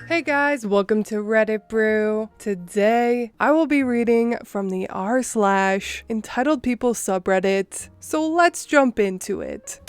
Hey guys, welcome to Reddit Brew. Today, I will be reading from the r/EntitledPeople subreddit, so let's jump into it.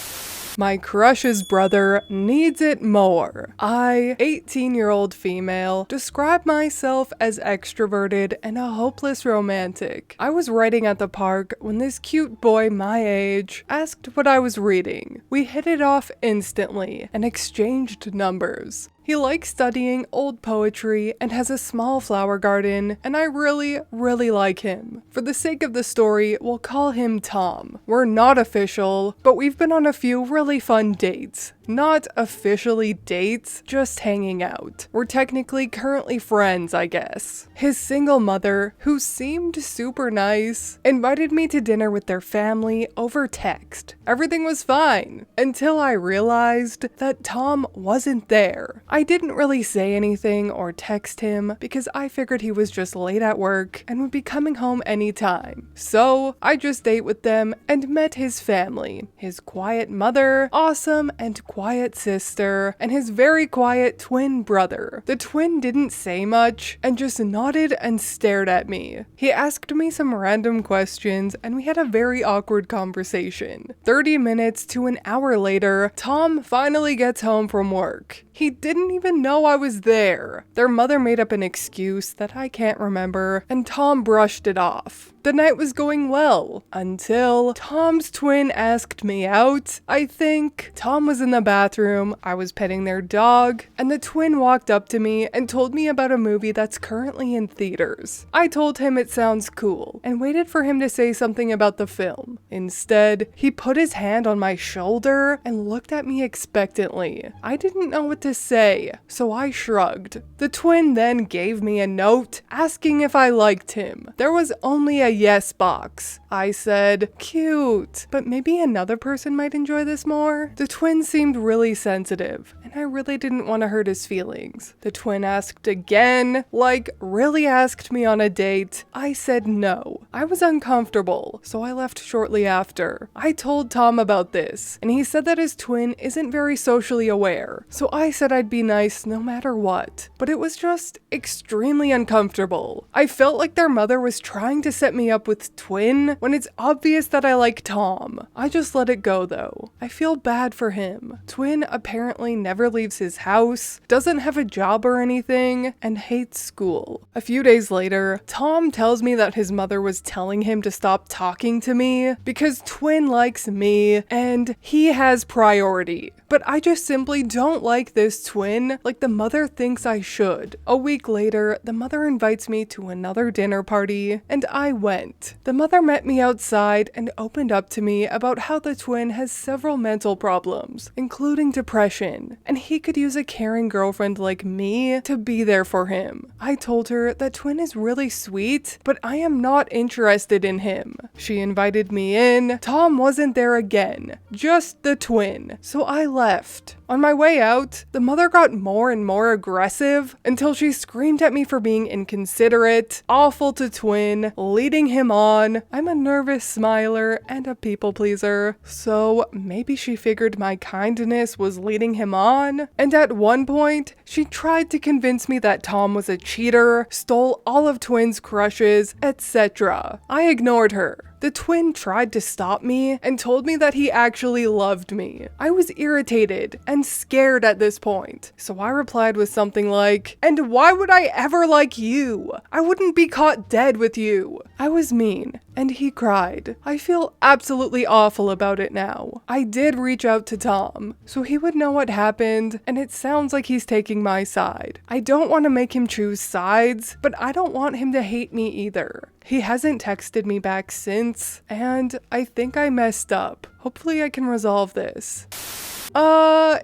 My crush's brother needs it more. I, 18-year-old female, describe myself as extroverted and a hopeless romantic. I was writing at the park when this cute boy my age asked what I was reading. We hit it off instantly and exchanged numbers. He likes studying old poetry and has a small flower garden, and I really like him. For the sake of the story, we'll call him Tom. We're not official, but we've been on a few really fun dates. Not officially dates, just hanging out. We're technically currently friends, I guess. His single mother, who seemed super nice, invited me to dinner with their family over text. Everything was fine, until I realized that Tom wasn't there. I didn't really say anything or text him because I figured he was just late at work and would be coming home anytime. So I just ate with them and met his family. His quiet mother, awesome and quiet sister, and his very quiet twin brother. The twin didn't say much and just nodded and stared at me. He asked me some random questions and we had a very awkward conversation. 30 minutes to an hour later, Tom finally gets home from work. He didn't even know I was there. Their mother made up an excuse that I can't remember, and Tom brushed it off. The night was going well, until Tom's twin asked me out. I think Tom was in the bathroom, I was petting their dog, and the twin walked up to me and told me about a movie that's currently in theaters. I told him it sounds cool, and waited for him to say something about the film. Instead, he put his hand on my shoulder and looked at me expectantly. I didn't know what to say, so I shrugged. The twin then gave me a note asking if I liked him. There was only a yes box. I said, cute, but maybe another person might enjoy this more. The twin seemed really sensitive, and I really didn't want to hurt his feelings. The twin asked again, like really asked me on a date. I said no. I was uncomfortable, so I left shortly after. I told Tom about this, and he said that his twin isn't very socially aware, so I said I'd be nice no matter what. But it was just extremely uncomfortable. I felt like their mother was trying to set me up with twin when it's obvious that I like Tom. I just let it go though. I feel bad for him. Twin apparently never leaves his house, doesn't have a job or anything, and hates school. A few days later, Tom tells me that his mother was telling him to stop talking to me because twin likes me and he has priority. But I just simply don't like this twin like the mother thinks I should. A week later, the mother invites me to another dinner party, and I went. The mother met me outside and opened up to me about how the twin has several mental problems, including depression, and he could use a caring girlfriend like me to be there for him. I told her that twin is really sweet, but I am not interested in him. She invited me in. Tom wasn't there again, just the twin, so I left. On my way out, the mother got more and more aggressive until she screamed at me for being inconsiderate, awful to twin, leading him on. I'm a nervous smiler and a people pleaser, so maybe she figured my kindness was leading him on. And at one point, she tried to convince me that Tom was a cheater, stole all of twin's crushes, etc. I ignored her. The twin tried to stop me and told me that he actually loved me. I was irritated and scared at this point, so I replied with something like, "And why would I ever like you? I wouldn't be caught dead with you." I was mean, and he cried. I feel absolutely awful about it now. I did reach out to Tom, so he would know what happened, and it sounds like he's taking my side. I don't want to make him choose sides, but I don't want him to hate me either. He hasn't texted me back since, and I think I messed up. Hopefully I can resolve this.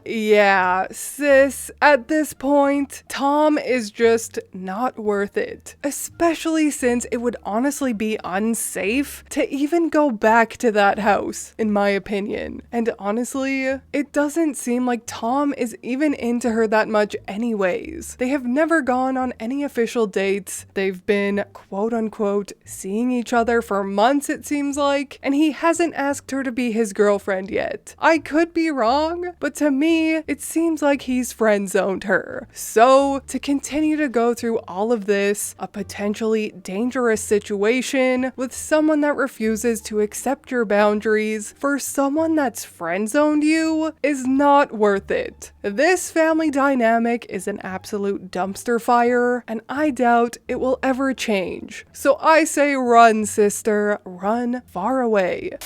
Yeah, sis, at this point, Tom is just not worth it. Especially since it would honestly be unsafe to even go back to that house, in my opinion. And honestly, it doesn't seem like Tom is even into her that much anyways. They have never gone on any official dates. They've been, quote unquote, seeing each other for months, it seems like, and he hasn't asked her to be his girlfriend yet. I could be wrong, wrong, but to me, it seems like he's friend-zoned her. So, to continue to go through all of this, a potentially dangerous situation with someone that refuses to accept your boundaries for someone that's friend-zoned you is not worth it. This family dynamic is an absolute dumpster fire, and I doubt it will ever change. So I say run, sister, run far away.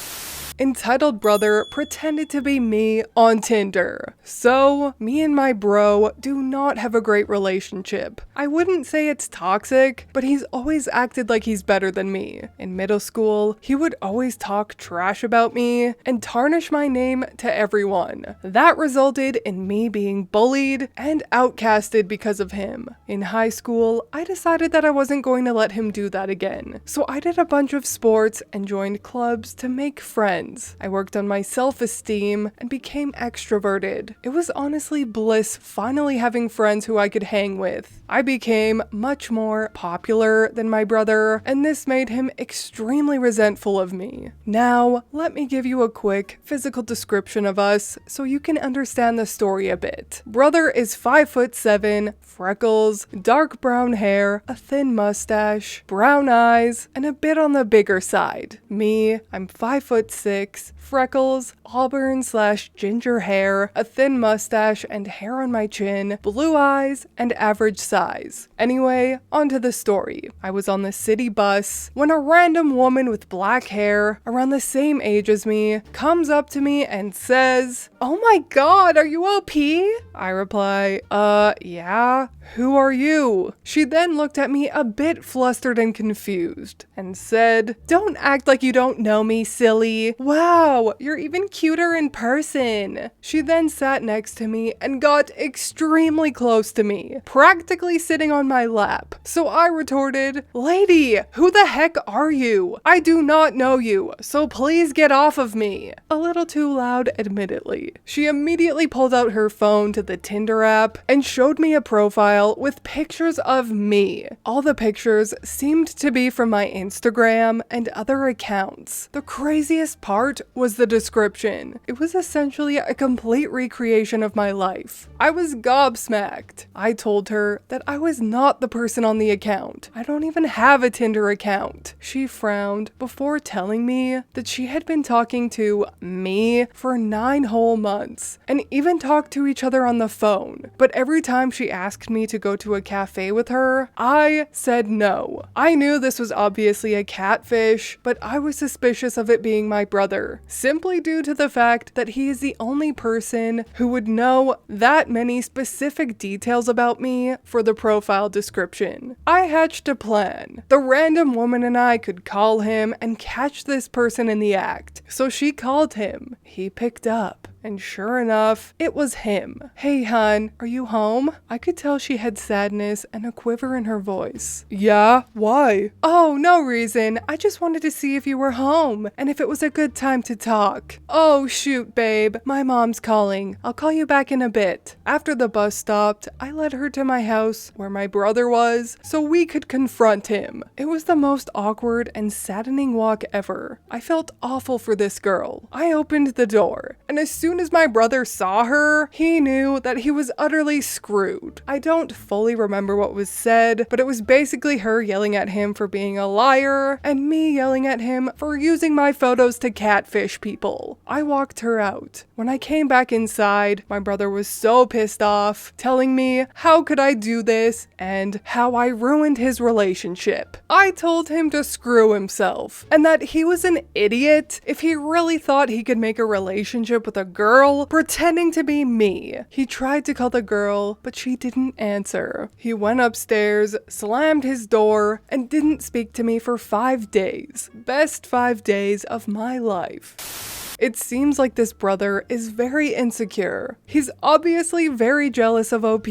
Entitled brother pretended to be me on Tinder. So, me and my bro do not have a great relationship. I wouldn't say it's toxic, but he's always acted like he's better than me. In middle school, he would always talk trash about me and tarnish my name to everyone. That resulted in me being bullied and outcasted because of him. In high school, I decided that I wasn't going to let him do that again. So I did a bunch of sports and joined clubs to make friends. I worked on my self-esteem and became extroverted. It was honestly bliss finally having friends who I could hang with. I became much more popular than my brother, and this made him extremely resentful of me. Now, let me give you a quick physical description of us so you can understand the story a bit. Brother is 5'7", freckles, dark brown hair, a thin mustache, brown eyes, and a bit on the bigger side. Me, I'm 5'6", freckles, auburn/ginger hair, a thin mustache and hair on my chin, blue eyes, and average size. Anyway, onto the story. I was on the city bus when a random woman with black hair, around the same age as me, comes up to me and says, "Oh my god, are you OP?" I reply, yeah. "Who are you?" She then looked at me a bit flustered and confused and said, "Don't act like you don't know me, silly. Wow, you're even cuter in person." She then sat next to me and got extremely close to me, practically sitting on my lap. So I retorted, "Lady, who the heck are you? I do not know you, so please get off of me." A little too loud, admittedly. She immediately pulled out her phone to the Tinder app and showed me a profile with pictures of me. All the pictures seemed to be from my Instagram and other accounts. The craziest part was the description. It was essentially a complete recreation of my life. I was gobsmacked. I told her that I was not the person on the account. I don't even have a Tinder account. She frowned before telling me that she had been talking to me for 9 whole months and even talked to each other on the phone. But every time she asked me to go to a cafe with her, I said no. I knew this was obviously a catfish, but I was suspicious of it being my brother, simply due to the fact that he is the only person who would know that many specific details about me for the profile description. I hatched a plan. The random woman and I could call him and catch this person in the act. So she called him. He picked up. And sure enough, it was him. "Hey hun, are you home?" I could tell she had sadness and a quiver in her voice. "Yeah, why?" "Oh, no reason. I just wanted to see if you were home and if it was a good time to talk." "Oh shoot, babe. My mom's calling. I'll call you back in a bit." After the bus stopped, I led her to my house where my brother was so we could confront him. It was the most awkward and saddening walk ever. I felt awful for this girl. I opened the door, and as soon as my brother saw her, he knew that he was utterly screwed. I don't fully remember what was said, but it was basically her yelling at him for being a liar and me yelling at him for using my photos to catfish people. I walked her out. When I came back inside, my brother was so pissed off, telling me how could I do this and how I ruined his relationship. I told him to screw himself and that he was an idiot if he really thought he could make a relationship with a girl pretending to be me. He tried to call the girl, but she didn't answer. He went upstairs, slammed his door, and didn't speak to me for 5 days. Best 5 days of my life. It seems like this brother is very insecure. He's obviously very jealous of OP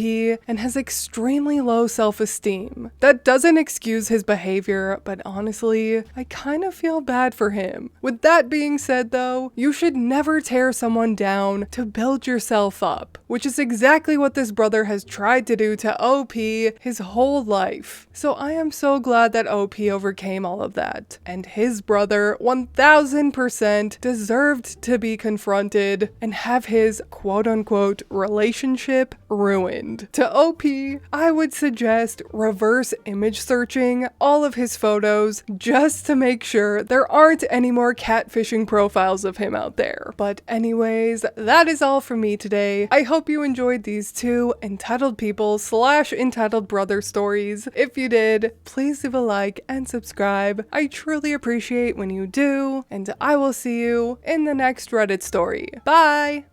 and has extremely low self-esteem. That doesn't excuse his behavior, but honestly, I kind of feel bad for him. With that being said though, you should never tear someone down to build yourself up, which is exactly what this brother has tried to do to OP his whole life. So I am so glad that OP overcame all of that. And his brother 1000% deserves deserved to be confronted and have his quote-unquote relationship ruined. To OP, I would suggest reverse image searching all of his photos just to make sure there aren't any more catfishing profiles of him out there. But anyways, that is all from me today. I hope you enjoyed these two entitled people / entitled brother stories. If you did, please leave a like and subscribe. I truly appreciate when you do, and I will see you in the next Reddit story. Bye!